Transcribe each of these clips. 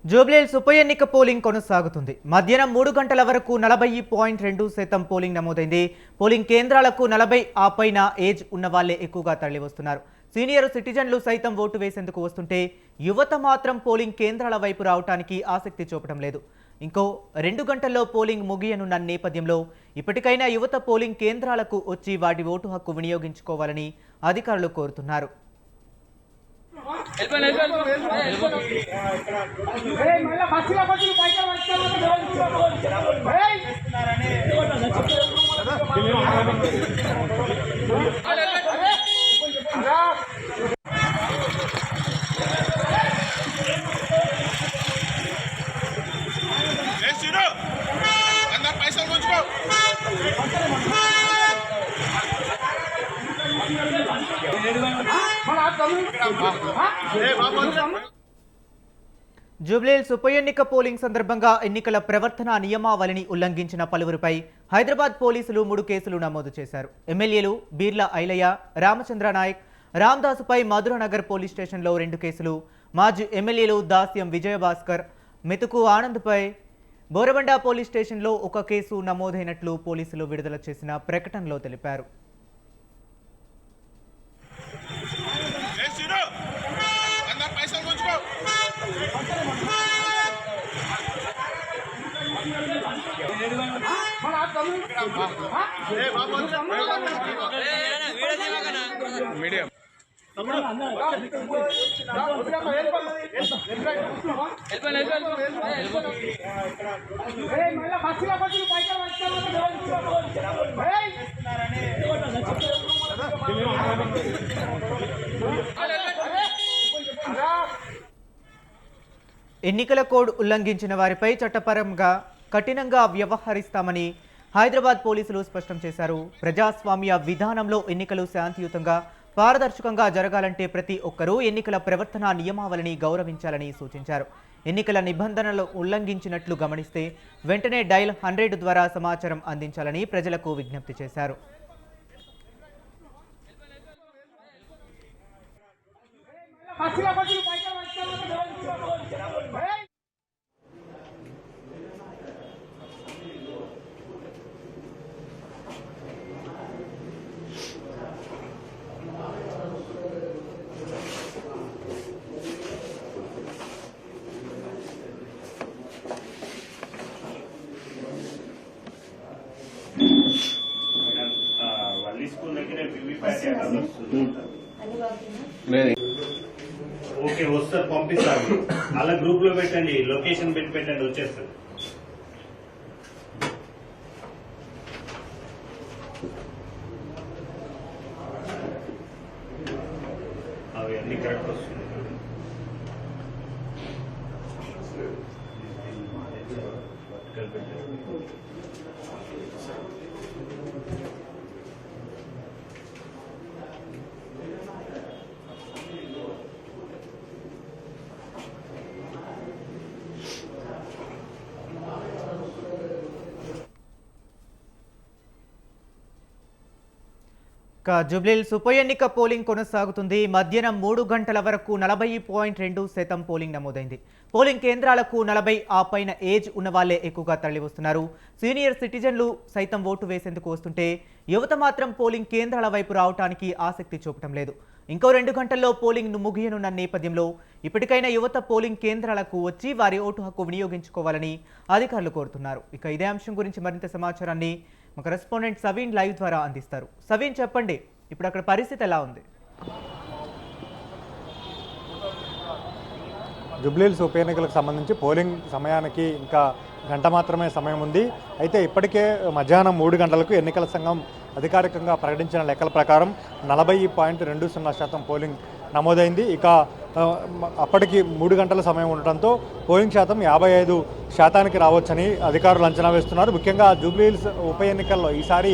జూబ్లీహిల్స్ ఉప ఎన్నిక పోలింగ్ కొనసాగుతుంది. మధ్యాహ్నం 3 గంటల వరకు 40.2% పోలింగ్ నమోదైంది. పోలింగ్ కేంద్రాలకు 40 ఆపైన ఏజ్ ఉన్న వాళ్లే ఎక్కువగా తరలివస్తున్నారు. సీనియర్ సిటిజన్లు సైతం ఓటు వేసేందుకు వస్తుంటే యువత మాత్రం పోలింగ్ కేంద్రాల వైపు రావడానికి ఆసక్తి చూపడం లేదు. ఇంకో 2 గంటల్లో పోలింగ్ ముగియనున్న నేపథ్యంలో ఇప్పటికైనా యువత పోలింగ్ కేంద్రాలకు వచ్చి వాటి ఓటు హక్కు వినియోగించుకోవాలని అధికారులు కోరుతున్నారు. జూబ్లీహిల్స్ ఉప ఎన్నిక పోలింగ్ సందర్భంగా ఎన్నికల ప్రవర్తన నియమావళిని ఉల్లంఘించిన పలువురిపై హైదరాబాద్ పోలీసులు 3 కేసులు నమోదు చేశారు. ఎమ్మెల్యేలు బీర్లా ఐలయ్య, రామచంద్ర నాయక్, రామదాసుపై మధురనగర్ పోలీస్ స్టేషన్లో 2 కేసులు, మాజీ ఎమ్మెల్యేలు దాస్యం విజయభాస్కర్, మెతుకు ఆనంద్పై బోరబండ పోలీస్ స్టేషన్లో 1 కేసు నమోదైనట్లు పోలీసులు విడుదల చేసిన ప్రకటనలో తెలిపారు. మీడియం ఎన్నికల కోడ్ ఉల్లంఘించిన వారిపై చట్టపరంగా కఠినంగా వ్యవహరిస్తామని హైదరాబాద్ పోలీసులు స్పష్టం చేశారు. ప్రజాస్వామ్య విధానంలో ఎన్నికలు శాంతియుతంగా పారదర్శకంగా జరగాలంటే ప్రతి ఒక్కరూ ఎన్నికల ప్రవర్తన నియమావళిని గౌరవించాలని సూచించారు. ఎన్నికల నిబంధనలు ఉల్లంఘించినట్లు గమనిస్తే వెంటనే డయల్ 100 ద్వారా సమాచారం అందించాలని ప్రజలకు విజ్ఞప్తి చేశారు. ఓకే వస్తారు పంపిస్తాను. అలా గ్రూప్ లో పెట్టండి, లొకేషన్ పెట్టండి, వచ్చేస్తుంది. అవి అన్ని కరెక్ట్ వస్తుంది. జూబ్లీహిల్స్ ఉప ఎన్నిక పోలింగ్ కొనసాగుతుంది. మధ్యాహ్నం 3 గంటల వరకు 40.2% పోలింగ్ నమోదైంది. పోలింగ్ కేంద్రాలకు 40 ఆపైన ఏజ్ ఉన్న వాళ్లే ఎక్కువగా తరలివస్తున్నారు. సీనియర్ సిటిజన్లు సైతం ఓటు వేసేందుకు వస్తుంటే యువత మాత్రం పోలింగ్ కేంద్రాల వైపు రావడానికి ఆసక్తి చూపడం లేదు. ఇంకో 2 గంటల్లో పోలింగ్ ముగియనున్న నేపథ్యంలో ఇప్పటికైనా యువత పోలింగ్ కేంద్రాలకు వచ్చి వారి ఓటు హక్కు వినియోగించుకోవాలని అధికారులు కోరుతున్నారు. ఇక ఇదే అంశం గురించి మరింత సమాచారాన్ని మా కరెస్పాండెంట్ సవీన్ లైవ్ ద్వారా అందిస్తారు. సవీన్, చెప్పండి, ఇప్పుడు అక్కడ పరిస్థితి ఎలా ఉంది? జూబ్లీహిల్స్ ఉప ఎన్నికలకు సంబంధించి పోలింగ్ సమయానికి ఇంకా గంట మాత్రమే సమయం ఉంది. అయితే ఇప్పటికే మధ్యాహ్నం 3 గంటలకు ఎన్నికల సంఘం అధికారికంగా ప్రకటించిన లెక్కల ప్రకారం 40.20% పోలింగ్ నమోదైంది. ఇక అప్పటికి 3 గంటల సమయం ఉండటంతో పోలింగ్ శాతం 55% రావచ్చని అధికారులు అంచనా వేస్తున్నారు. ముఖ్యంగా జూబ్లీహిల్స్ ఉప ఎన్నికల్లో ఈసారి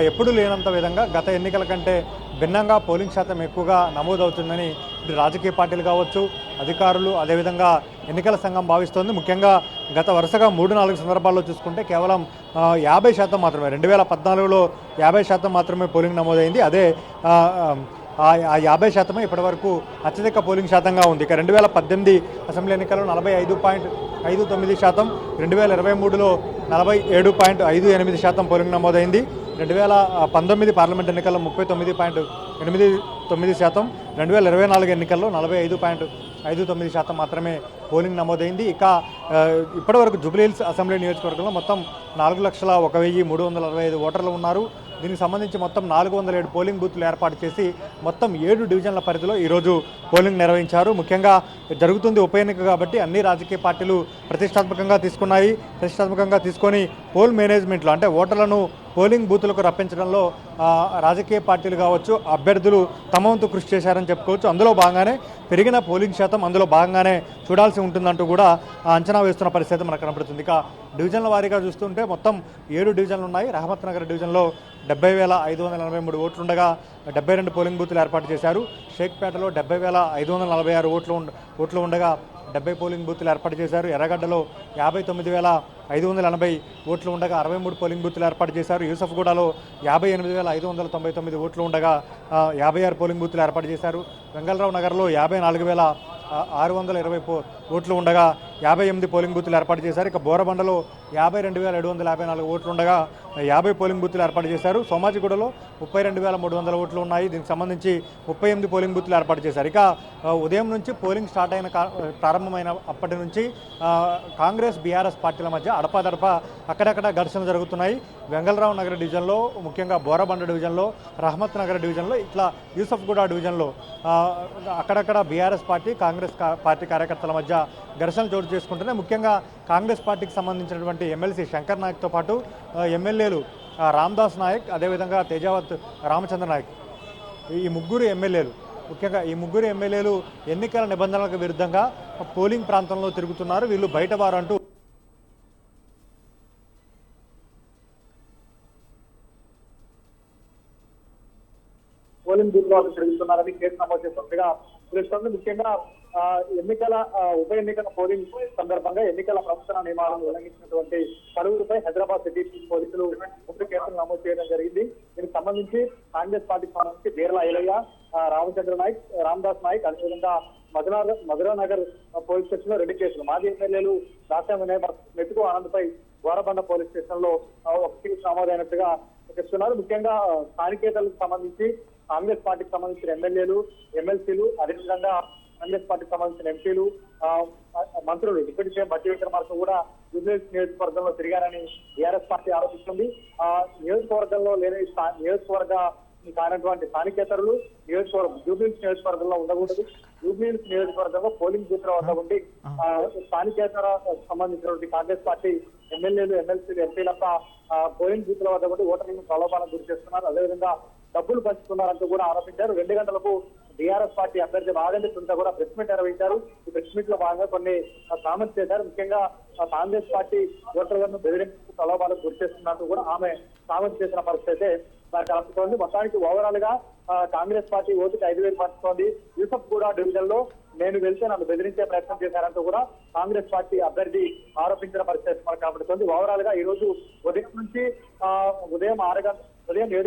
ఎప్పుడూ లేనంత విధంగా గత ఎన్నికల కంటే భిన్నంగా పోలింగ్ శాతం ఎక్కువగా నమోదవుతుందని రాజకీయ పార్టీలు కావచ్చు, అధికారులు, అదేవిధంగా ఎన్నికల సంఘం భావిస్తోంది. ముఖ్యంగా గత వరుసగా 3-4 సందర్భాల్లో చూసుకుంటే కేవలం 50% మాత్రమే, 2014లో 50% మాత్రమే పోలింగ్ నమోదైంది. అదే ఆ 50% ఇప్పటివరకు అత్యధిక పోలింగ్ శాతంగా ఉంది. ఇక 2018 అసెంబ్లీ ఎన్నికల్లో 45.59%, 2023లో 47.58% పోలింగ్ నమోదైంది. 2019 పార్లమెంట్ ఎన్నికల్లో 39.89%, 2024 ఎన్నికల్లో 45.59% మాత్రమే పోలింగ్ నమోదైంది. ఇక ఇప్పటివరకు జూబ్లీహిల్స్ అసెంబ్లీ నియోజకవర్గంలో మొత్తం 4,01,365 ఓటర్లు ఉన్నారు. దీనికి సంబంధించి మొత్తం 407 పోలింగ్ బూత్లు ఏర్పాటు చేసి మొత్తం 7 డివిజన్ల పరిధిలో ఈరోజు పోలింగ్ నిర్వహించారు. ముఖ్యంగా జరుగుతుంది ఉప ఎన్నిక కాబట్టి అన్ని రాజకీయ పార్టీలు ప్రతిష్టాత్మకంగా తీసుకొని పోల్ మేనేజ్మెంట్లో అంటే ఓటర్లను పోలింగ్ బూతులకు రప్పించడంలో రాజకీయ పార్టీలు కావచ్చు, అభ్యర్థులు తమ వంతు కృషి చేశారని చెప్పుకోవచ్చు. అందులో భాగంగానే పెరిగిన పోలింగ్ శాతం అందులో భాగంగానే చూడాల్సి ఉంటుందంటూ కూడా అంచనా వేస్తున్న పరిస్థితి మనకు కనబడుతుంది. ఇక డివిజన్ల వారీగా చూస్తుంటే మొత్తం 7 డివిజన్లు ఉన్నాయి. రహమత్ నగర్ డివిజన్లో 70,583 ఓట్లుండగా 72 పోలింగ్ బూతులు ఏర్పాటు చేశారు. షేక్పేటలో 70,546 ఓట్లు ఉండగా 70 పోలింగ్ బూత్లు ఏర్పాటు చేశారు. ఎర్రగడ్డలో 59,580 ఓట్లు ఉండగా 63 పోలింగ్ బూత్లు ఏర్పాటు చేశారు. యూసఫ్గూడలో 58,599 ఓట్లు ఉండగా 56 పోలింగ్ బూత్లు ఏర్పాటు చేశారు. వెంగళరావు నగర్లో 54,620 ఓట్లు ఉండగా 58 పోలింగ్ బూత్లు ఏర్పాటు చేశారు. ఇక బోరబండలో 52,754 ఓట్లు ఉండగా 50 పోలింగ్ బూత్లు ఏర్పాటు చేశారు. సోమాజిగూడలో 32,300 ఓట్లు ఉన్నాయి. దీనికి సంబంధించి 38 పోలింగ్ బూత్లు ఏర్పాటు చేశారు. ఇక ఉదయం నుంచి పోలింగ్ స్టార్ట్ అయిన ప్రారంభమైన అప్పటి నుంచి కాంగ్రెస్ బీఆర్ఎస్ పార్టీల మధ్య అడపాదడపా అక్కడక్కడ ఘర్షణలు జరుగుతున్నాయి. వెంగళరావు నగర్ డివిజన్లో, ముఖ్యంగా బోరబండ డివిజన్లో, రహమత్ నగర్ డివిజన్లో, ఇట్లా యూసఫ్గూడ డివిజన్లో అక్కడక్కడ బీఆర్ఎస్ పార్టీ, కాంగ్రెస్ పార్టీ కార్యకర్తల మధ్య ఘర్షణలు చోటు చేసుకుంటున్నాయి. ముఖ్యంగా కాంగ్రెస్ పార్టీకి సంబంధించినటువంటి ఎమ్మెల్సీ శంకర్ నాయక్తో పాటు ఎమ్మెల్యేలు రామ్దాస్ నాయక్, అదేవిధంగా తేజావత్ రామచంద్ర నాయక్, ఈ ముగ్గురు ఎమ్మెల్యేలు ఎన్నికల నిబంధనలకు విరుద్ధంగా పోలింగ్ ప్రాంతంలో తిరుగుతున్నారు. వీళ్ళు బయటవారు అంటూ పోలింగ్ బూత్ లో తిరుగుతున్నారని కేసు నమోదు చేస్తున్నట్టుగా తెలుస్తోంది. ముఖ్యంగా ఎన్నికల ఉప ఎన్నికల పోలింగ్ సందర్భంగా ఎన్నికల ప్రవర్తన నియమాలను ఉల్లంఘించినటువంటి పలువురిపై హైదరాబాద్ సిటీ పోలీసులు ముఖ్య కేసులు నమోదు చేయడం జరిగింది. దీనికి సంబంధించి కాంగ్రెస్ పార్టీకి సంబంధించి బీర్లా ఐలయ్య, రామచంద్ర నాయక్, రామ్దాస్ నాయక్, అదేవిధంగా మధురానగర్ పోలీస్ స్టేషన్ లో 2 కేసులు, మాజీ ఎమ్మెల్యేలు దాసా వినయ్, మెతుకు ఆనందపై గోరబండ పోలీస్ స్టేషన్ లో 1 కేసు నమోదైనట్టుగా చెప్తున్నారు. ముఖ్యంగా స్థానికేతలకు సంబంధించి కాంగ్రెస్ పార్టీకి సంబంధించిన ఎమ్మెల్యేలు, ఎమ్మెల్సీలు, అదేవిధంగా కాంగ్రెస్ పార్టీకి సంబంధించిన ఎంపీలు, మంత్రులు డిప్యూటీ సీఎం బట్టి విక్రమార్క కూడా జూబ్లీహిల్స్ నియోజకవర్గంలో తిరిగారని టీఆర్ఎస్ పార్టీ ఆరోపిస్తుంది. నియోజకవర్గంలో లేని నియోజకవర్గ కానటువంటి స్థానికేతరులు జూబ్లీహిల్స్ నియోజకవర్గంలో ఉండకూడదు. జూబ్లీహిల్స్ నియోజకవర్గంలో పోలింగ్ బూత్ల వద్ద ఉండి స్థానికేతర సంబంధించినటువంటి కాంగ్రెస్ పార్టీ ఎమ్మెల్యేలు, ఎమ్మెల్సీలు, ఎంపీలప్ప పోలింగ్ బూత్ల వద్ద ఉండి ఓటర్లను ప్రలోభాలకు గురి చేస్తున్నారు. అదేవిధంగా డబ్బులు పంచుతున్నారంటూ కూడా ఆరోపించారు. 2 గంటలకు టీఆర్ఎస్ పార్టీ అభ్యర్థి రాజేంద్ర సింగ్ కూడా ప్రెస్ మీట్ నిర్వహించారు. ఈ ప్రెస్ మీట్ లో భాగంగా కొన్ని కామెంట్స్ చేశారు. ముఖ్యంగా కాంగ్రెస్ పార్టీ ఓటర్లను బెదిరింపు ప్రలోభాలకు గురి చేస్తున్నట్టు కూడా ఆమె కామెంట్ చేసిన పరిస్థితి నాకు కలుపుతోంది. మొత్తానికి ఓవరాల్ గా కాంగ్రెస్ పార్టీ ఓటుకి 5,000 పంచుతోంది. యూసఫ్గూడ డివిజన్ లో నేను వెళ్తే నన్ను బెదిరించే ప్రయత్నం చేశారంటూ కూడా కాంగ్రెస్ పార్టీ అభ్యర్థి ఆరోపించిన పరిస్థితి మనకు కనబడుతోంది. ఓవరాల్ గా ఈ రోజు ఉదయం నుంచి ఉదయం 7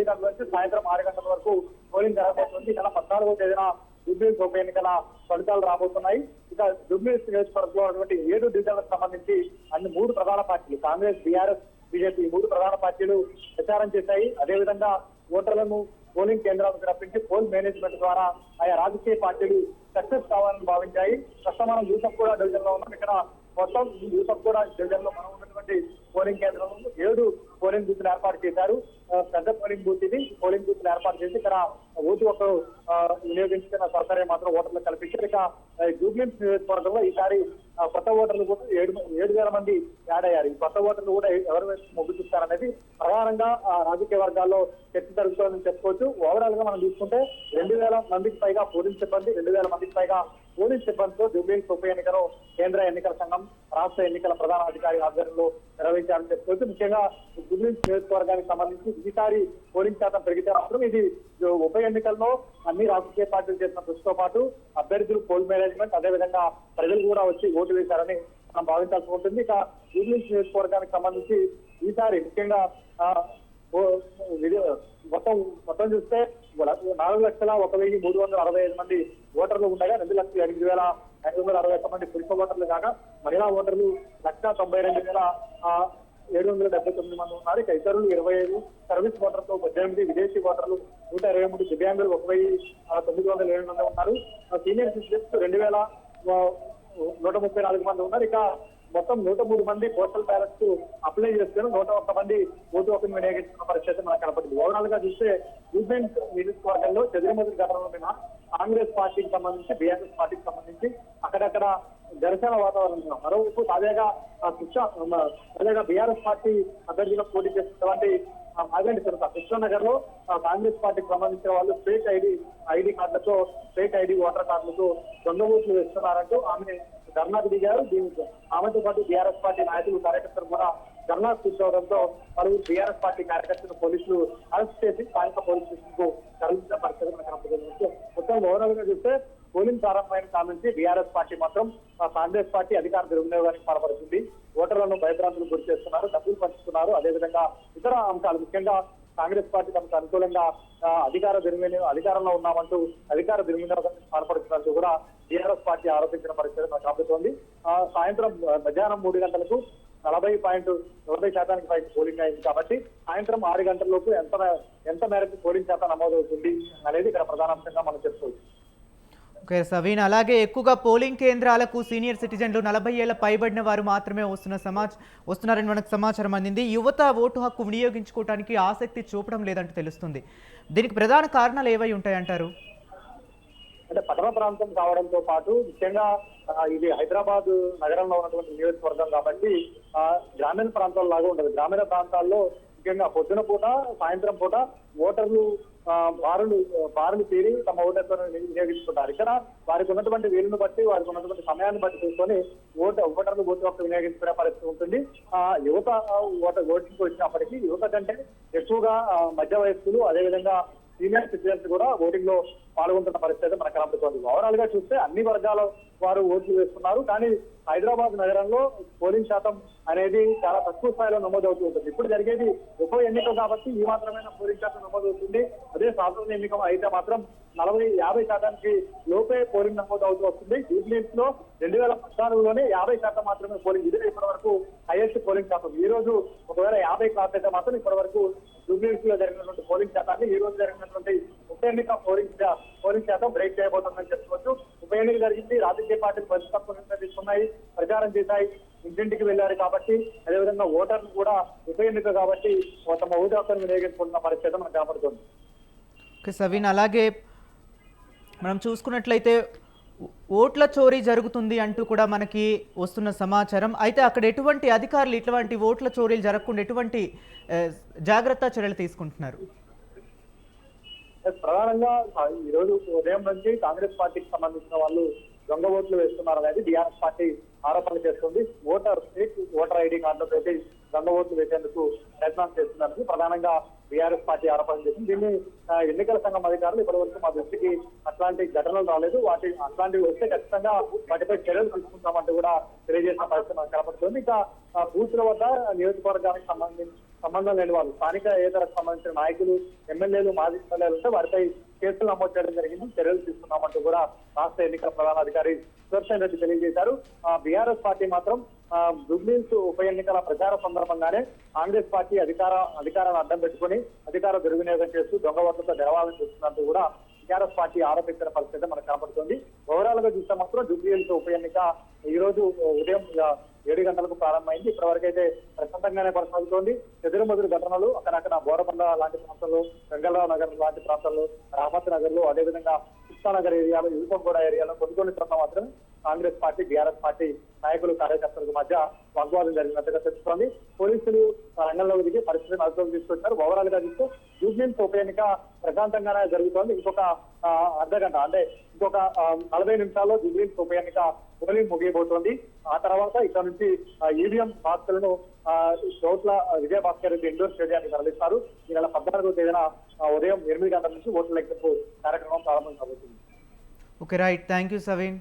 గంటల నుంచి సాయంత్రం 6 గంటల వరకు పోలింగ్ జరగబోతుంది. నెల 14వ తేదీన జూబ్లీహిల్స్ ఉప ఎన్నికల ఫలితాలు రాబోతున్నాయి. ఇక జూబ్లీహిల్స్ నియోజకవర్గంలో ఉన్నటువంటి 7 డివిజన్లకు సంబంధించి అన్ని 3 ప్రధాన పార్టీలు, కాంగ్రెస్, బీఆర్ఎస్, బీజేపీ, 3 ప్రధాన పార్టీలు ప్రచారం చేశాయి. అదేవిధంగా ఓటర్లను పోలింగ్ కేంద్రాలకు రప్పించి పోల్ మేనేజ్మెంట్ ద్వారా ఆయా రాజకీయ పార్టీలు సక్సెస్ కావాలని భావించాయి. ప్రస్తుతం మనం యూసఫ్గూడ డివిజన్ లో ఉన్నాం. ఇక్కడ మొత్తం యూసఫ్గూడ డివిజన్ లో మనం ఉన్నటువంటి పోలింగ్ కేంద్రంలో 7 పోలింగ్ బూత్లు ఏర్పాటు చేశారు. పెద్ద పోలింగ్ బూత్ ఇది. పోలింగ్ బూత్లు ఏర్పాటు చేసి ఇక్కడ ఓటు ఒకరు వినియోగించుకున్న సౌకర్యం మాత్రం ఓటర్లు కల్పించారు. ఇక జూబ్లీహిల్స్ నియోజకవర్గంలో ఈసారి కొత్త ఓటర్లు కూడా 7,000 మంది యాడ్ అయ్యారు. ఈ కొత్త ఓటర్లు కూడా ఎవరి వైపు మొగ్గు చూస్తారనేది ప్రధానంగా రాజకీయ వర్గాల్లో చర్చ జరుగుతుందని చెప్పుకోవచ్చు. ఓవరాల్ గా మనం చూసుకుంటే 2,000 మందికి పైగా పోలింగ్ సిబ్బంది, 2,000 మందికి పైగా పోలీస్ సిబ్బందితో జూబ్లీహిల్స్ ఉప ఎన్నికను కేంద్ర ఎన్నికల సంఘం, రాష్ట్ర ఎన్నికల ప్రధాన అధికారి ఆధ్వర్యంలో నిర్వహించాలని చెప్పుకోవచ్చు. ముఖ్యంగా జూబ్లీహిల్స్ నియోజకవర్గానికి సంబంధించి ఈసారి పోలింగ్ శాతం పెరిగితే మాత్రం ఇది ఉప ఎన్నికల్లో అన్ని రాజకీయ పార్టీలు చేసిన కృషితో పాటు అభ్యర్థులు, పోల్ మేనేజ్మెంట్, అదేవిధంగా ప్రజలు కూడా వచ్చి ఓటు వేశారని మనం భావించాల్సి ఉంటుంది. ఇక జూబ్లీహిల్స్ నియోజకవర్గానికి సంబంధించి ఈసారి ముఖ్యంగా మొత్తం చూస్తే 4,01,365 మంది ఓటర్లు ఉండగా 2,08,561 మంది పురుష ఓటర్లు కాగా మహిళా ఓటర్లు 1,92,779 మంది ఉన్నారు. ఇక ఇతరులు 25, సర్వీస్ ఓటర్లతో 18, విదేశీ ఓటర్లు 123, దివ్యాంగులు 1,907 మంది ఉన్నారు. సీనియర్ సిటిజన్స్ 2,134 మంది ఉన్నారు. ఇక మొత్తం 103 మంది పోస్టల్ బ్యాలెట్స్ అప్లై చేస్తారు. 101 మంది ఓటు హక్కును వినియోగించుకున్న పరిస్థితి మనకు కనపడింది. ఓవరాల్ గా చూస్తే యూనియన్ నియోజకవర్గంలో చెదిరిమదురు ఘటనలో మీద కాంగ్రెస్ పార్టీకి సంబంధించి, బీఆర్ఎస్ పార్టీకి సంబంధించి అక్కడక్కడ ఘర్షణ వాతావరణం. మరోవైపు తాజాగా బీఆర్ఎస్ పార్టీ అభ్యర్థిగా పోటీ చేస్తున్నటువంటి మాగంటి సునీత కృష్ణానగర్ లో కాంగ్రెస్ పార్టీకి సంబంధించిన వాళ్ళు ఫేక్ ఐడి కార్డులతో, ఫేక్ ఐడి ఓటర్ కార్డులతో దొంగ ఓట్లు వేస్తున్నారంటూ ఆమె ధర్నాకు దిగారు. దీనికి ఆమెతో పాటు బీఆర్ఎస్ పార్టీ నాయకులు, కార్యకర్తలు కూడా ధర్నా కూర్చోవడంతో పలువురు బీఆర్ఎస్ పార్టీ కార్యకర్తలు పోలీసులు అరెస్ట్ చేసి స్థానిక పోలీస్ స్టేషన్ కు తరలించిన పరిస్థితి కనపడుతుంది. మొత్తం ఓవరాల్ గా చూస్తే పోలింగ్ ప్రారంభమైన కాలం నుంచి బీఆర్ఎస్ పార్టీ మాత్రం కాంగ్రెస్ పార్టీ అధికార దుర్వినియోగానికి పాల్పడుతుంది. ఓటర్లను భయభ్రాంతులకు గురి చేస్తున్నారు, డబ్బులు పంచుతున్నారు. అదేవిధంగా ఇతర అంశాలు, ముఖ్యంగా కాంగ్రెస్ పార్టీ తమకు అనుకూలంగా అధికారంలో ఉన్నామంటూ అధికార దుర్వినియోగానికి పాల్పడుతున్నట్టు కూడా బీఆర్ఎస్ పార్టీ ఆరోపించిన పరిస్థితి మనకు కనబడుతోంది. సాయంత్రం మధ్యాహ్నం 3 గంటలకు 40% పైకి పోలింగ్ అయింది కాబట్టి సాయంత్రం 6 గంటలలోపు ఎంత మేరకు పోలింగ్ శాతం నమోదవుతుంది అనేది ఇక్కడ ప్రధానాంశంగా మనం చెప్పుకోవచ్చు. ఓకే సవీన్, అలాగే ఎక్కువగా పోలింగ్ కేంద్రాలకు సీనియర్ సిటిజన్లు 40 ఏళ్ల పైబడిన వారు మాత్రమే వస్తున్నారని మనకు సమాచారం అందింది. యువత ఓటు హక్కు వినియోగించుకోవడానికి ఆసక్తి చూపడం లేదంటూ తెలుస్తుంది. దీనికి ప్రధాన కారణాలు ఏవై ఉంటాయంటారు? అంటే పట్టణ ప్రాంతం కావడంతో పాటు ముఖ్యంగా ఇది హైదరాబాద్ నగరంలో ఉన్నటువంటి నియోజకవర్గం కాబట్టి గ్రామీణ ప్రాంతాల లాగా ఉండదు. గ్రామీణ ప్రాంతాల్లో ముఖ్యంగా పొద్దున పూట, సాయంత్రం పూట ఓటర్లు బారులు తీరి తమ ఓటర్లను వినియోగించుకుంటారు. ఇక్కడ వారికి ఉన్నటువంటి వీలును బట్టి, వారికి ఉన్నటువంటి సమయాన్ని బట్టి చూసుకొని ఓటర్లు ఓటు హక్కు వినియోగించుకునే పరిస్థితి ఉంటుంది. యువత ఓటింగ్కి వచ్చినప్పటికీ యువత కంటే ఎక్కువగా మధ్య వయస్కులు, అదేవిధంగా సీనియర్ సిటిజన్స్ కూడా ఓటింగ్ లో పాల్గొంటున్న పరిస్థితి మనకు కనబడుతోంది. ఓవరాల్ గా చూస్తే అన్ని వర్గాల వారు ఓట్లు వేస్తున్నారు. కానీ హైదరాబాద్ నగరంలో పోలింగ్ శాతం అనేది చాలా తక్కువ స్థాయిలో నమోదవుతూ ఉంటుంది. ఇప్పుడు జరిగేది ఉప ఎన్నిక కాబట్టి ఈ మాత్రమైన పోలింగ్ శాతం నమోదవుతుంది. అదే సాధారణ ఎన్నిక అయితే మాత్రం 40-50% లోపే పోలింగ్ నమోదు అవుతూ వస్తుంది. జూబ్లీహిల్స్ లో 2014లోనే 50% మాత్రమే పోలింగ్. ఇదే ఇప్పటి వరకు హైయెస్ట్ పోలింగ్ శాతం. ఈ రోజు ఒకవేళ 50 క్లాస్ అయితే మాత్రం ఇప్పటి వరకు జూబ్లీహిల్స్ లో జరిగినటువంటి పోలింగ్ శాతాన్ని ఈ రోజు జరిగినటువంటి ఉప ఎన్నిక పోలింగ్ శాతం బ్రేక్ చేయబోతుందని చెప్పుకోవచ్చు. ఉప ఎన్నిక జరిగింది, రాజకీయ పార్టీలు మంచి తక్కువ తీసుకున్నాయి, ప్రచారం చేశాయి, ఇంటింటికి వెళ్లారు కాబట్టి, అదేవిధంగా ఓటర్లు కూడా ఉప ఎన్నిక కాబట్టి తమ ఓటు హక్కును వినియోగించుకుంటున్న పరిస్థితి మనకు కనబడుతుంది. ఓకే సవీన్, అలాగే మనం చూసుకున్నట్లయితే ఓట్ల చోరీ జరుగుతుంది అంటూ కూడా మనకి వస్తున్న సమాచారం. అయితే అక్కడ ఎటువంటి అధికారులు ఇటువంటి ఓట్ల చోరీలు జరగకుండా ఎటువంటి జాగ్రత్త చర్యలు తీసుకుంటున్నారు? ప్రధానంగా ఈ రోజు ఉదయం నుంచి కాంగ్రెస్ పార్టీకి సంబంధించిన వాళ్ళు దొంగ ఓట్లు వేస్తున్నారు అనేది బీఆర్ఎస్ పార్టీ ఆరోపణలు చేస్తుంది. ఓటర్ ఐడి కార్డులో పెట్టి దొంగ ఓట్లు వేసేందుకు ప్రయత్నం చేస్తున్నారు ప్రధానంగా బీఆర్ఎస్ పార్టీ ఆరోపణలు చేసింది. దీన్ని ఎన్నికల సంఘం అధికారులు ఇప్పటివరకు మా దృష్టికి అట్లాంటి ఘటనలు రాలేదు, అట్లాంటివి వస్తే ఖచ్చితంగా వాటిపై చర్యలు తీసుకుంటామంటూ కూడా తెలియజేసిన పరిస్థితి మనకు కనపడుతుంది. ఇక బూత్ల వద్ద నియోజకవర్గానికి సంబంధం లేని వాళ్ళు, స్థానికేతరకు సంబంధించిన నాయకులు, ఎమ్మెల్యేలు, మాజీ ఎమ్మెల్యేలు ఉంటే వారిపై కేసులు నమోదు చేయడం జరిగింది, చర్యలు తీసుకున్నామంటూ కూడా రాష్ట్ర ఎన్నికల ప్రధానాధికారి సుదర్శన్ రెడ్డి తెలియజేశారు. బీఆర్ఎస్ పార్టీ మాత్రం జూబ్లీహిల్స్ ఉప ఎన్నికల ప్రచార సందర్భంగానే కాంగ్రెస్ పార్టీ అధికారాన్ని అడ్డం పెట్టుకుని అధికార దుర్వినియోగం చేస్తూ దొంగ ఓట్లతో గెలవాలని చూస్తున్నట్టు కూడా టీఆర్ఎస్ పార్టీ ఆరోపించిన పరిస్థితి మనకు కనపడుతుంది. ఓవరాల్ గా చూస్తే మాత్రం జూబ్లీహిల్స్ ఉప ఎన్నిక ఈ రోజు ఉదయం 7 గంటలకు ప్రారంభమైంది. ఇప్పటివరకైతే ప్రశాంతంగానే కొనసాగుతోంది. చెదురుమదురు ఘటనలు అక్కడక్కడ బోరబండ లాంటి ప్రాంతాల్లో, గంగలరావు నగర్ లాంటి ప్రాంతాల్లో, రామత్ నగర్ లో, అదేవిధంగా కృష్ణానగర్ ఏరియాలో, యూపంగూడ ఏరియాలో కొన్ని చోట్ల మాత్రమే కాంగ్రెస్ పార్టీ, బీఆర్ఎస్ పార్టీ నాయకులు, కార్యకర్తలకు మధ్య వాగ్వాదం జరిగినట్టుగా తెలుస్తోంది. పోలీసులు రంగంలోకి దిగి పరిస్థితిని అదుపులోకి తీసుకొచ్చారు. ఓవరాల్ గా చూస్తే జూబ్లీహిల్స్ ఉప ఎన్నిక ప్రశాంతంగానే జరుగుతోంది. ఇంకొక అర్ధగంట అంటే ఇంకొక 40 నిమిషాల్లో జూబ్లీహిల్స్ ఉప ఎన్నిక పోలింగ్ ముగియబోతోంది. ఆ తర్వాత ఇక్కడ నుంచి ఈవీఎం బాక్సులను చోట్ల విజయభాస్కర్ రెడ్డి ఇండోర్ స్టేడియానికి తరలిస్తారు. ఈ నెల 14వ తేదీన ఉదయం 8 గంటల నుంచి ఓట్ల లెక్కింపు కార్యక్రమం ప్రారంభం కాబోతుంది. Okay right, thank you Saveen.